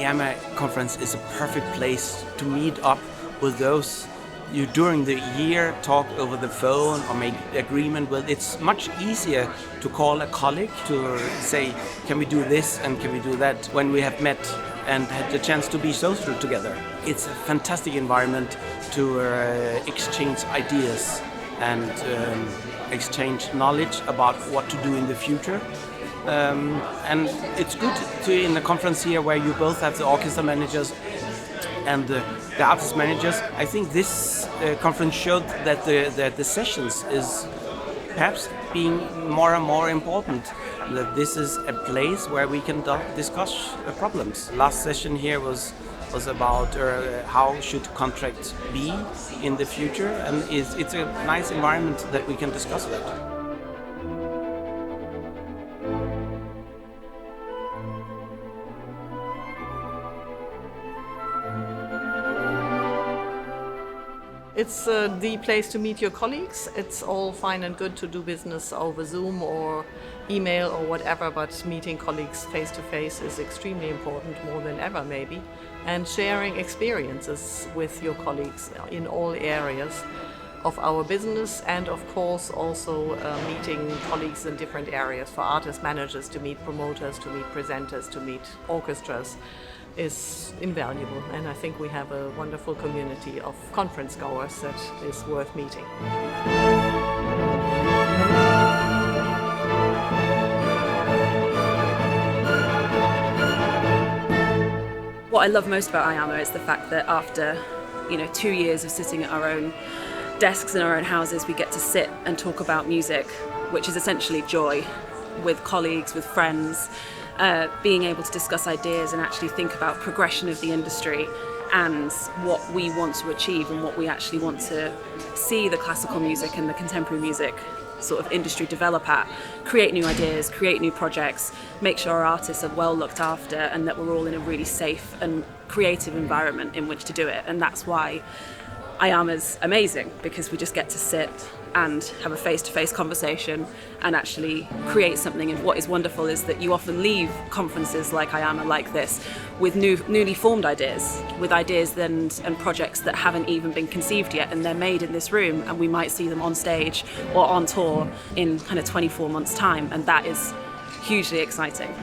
IAMA conference is a perfect place to meet up with those you during the year talk over the phone or make agreement with. It's much easier to call a colleague to say, can we do this and can we do that, when we have met and had the chance to be social together. It's a fantastic environment to exchange ideas and exchange knowledge about what to do in the future. And it's good to in a conference here where you both have the orchestra managers and the artist managers. I think this conference showed that the sessions is perhaps being more and more important, that this is a place where we can discuss problems. Last session here was about how should contracts be in the future, and it's a nice environment that we can discuss that. It's the place to meet your colleagues. It's all fine and good to do business over Zoom or email or whatever, but meeting colleagues face to face is extremely important, more than ever maybe. And sharing experiences with your colleagues in all areas of our business, and of course also meeting colleagues in different areas, for artist managers to meet promoters, to meet presenters, to meet orchestras, is invaluable, and I think we have a wonderful community of conference goers that is worth meeting. What I love most about IAMA is the fact that after 2 years of sitting at our own desks in our own houses, we get to sit and talk about music, which is essentially joy, with colleagues, with friends. Being able to discuss ideas and actually think about progression of the industry and what we want to achieve and what we actually want to see the classical music and the contemporary music sort of industry develop at, create new ideas, create new projects, make sure our artists are well looked after and that we're all in a really safe and creative environment in which to do it. And that's why IAMA's amazing, because we just get to sit and have a face-to-face conversation and actually create something. And what is wonderful is that you often leave conferences like IAMA, like this, with newly formed ideas, with ideas and projects that haven't even been conceived yet, and they're made in this room, and we might see them on stage or on tour in kind of 24 months' time, and that is hugely exciting.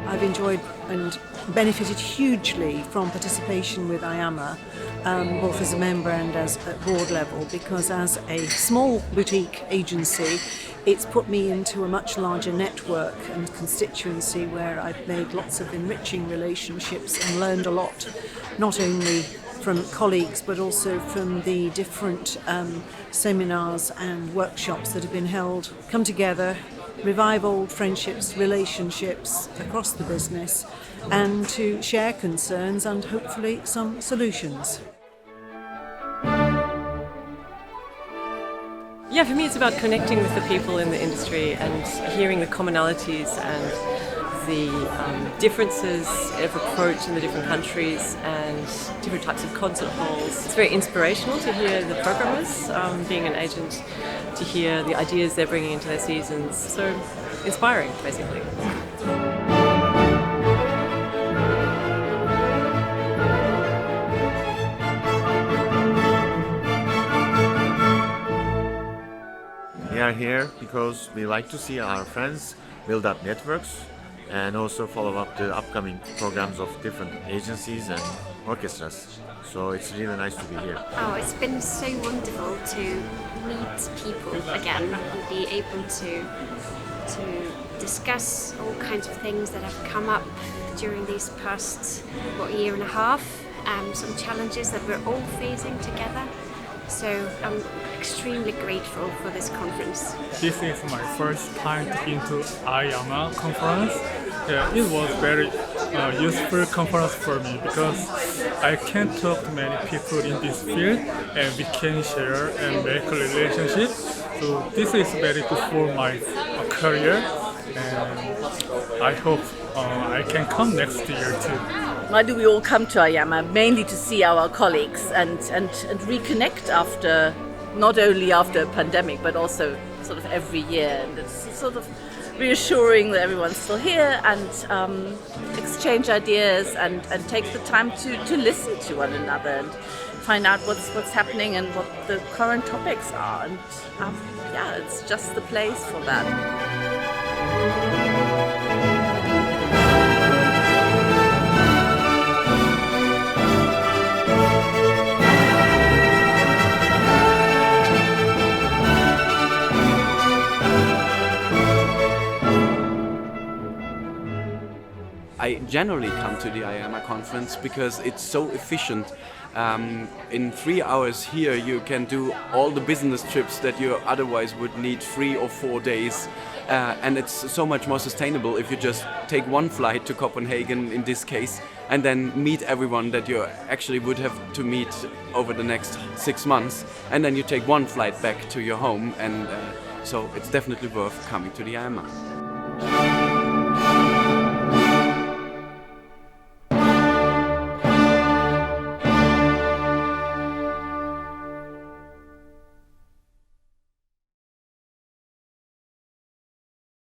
I've enjoyed and benefited hugely from participation with IAMA, both as a member and as at board level, because as a small boutique agency, it's put me into a much larger network and constituency where I've made lots of enriching relationships and learned a lot, not only from colleagues but also from the different seminars and workshops that have been held. Come together, revive old friendships, relationships across the business, and to share concerns and hopefully some solutions. Yeah, for me it's about connecting with the people in the industry and hearing the commonalities and the differences of approach in the different countries and different types of concert halls. It's very inspirational to hear the programmers, being an agent, to hear the ideas they're bringing into their seasons. So inspiring, basically. We are here because we like to see our friends build up networks and also follow up the upcoming programs of different agencies and orchestras. So it's really nice to be here. Oh, it's been so wonderful to meet people again and be able to discuss all kinds of things that have come up during these past year and a half. Some challenges that we're all facing together. So I'm extremely grateful for this conference. This is my first time into IAMA conference. It was very useful conference for me because I can talk to many people in this field and we can share and make a relationship. So this is very good for my career, and I hope I can come next year too. Why do we all come to IAMA? Mainly to see our colleagues and reconnect after not only after a pandemic, but also sort of every year. And it's sort of reassuring that everyone's still here and exchange ideas and take the time to listen to one another and find out what's happening and what the current topics are. And yeah, it's just the place for that. I generally come to the IAMA conference because it's so efficient. In 3 hours here you can do all the business trips that you otherwise would need 3 or 4 days. And it's so much more sustainable if you just take one flight to Copenhagen in this case and then meet everyone that you actually would have to meet over the next 6 months, and then you take one flight back to your home, and so it's definitely worth coming to the IAMA.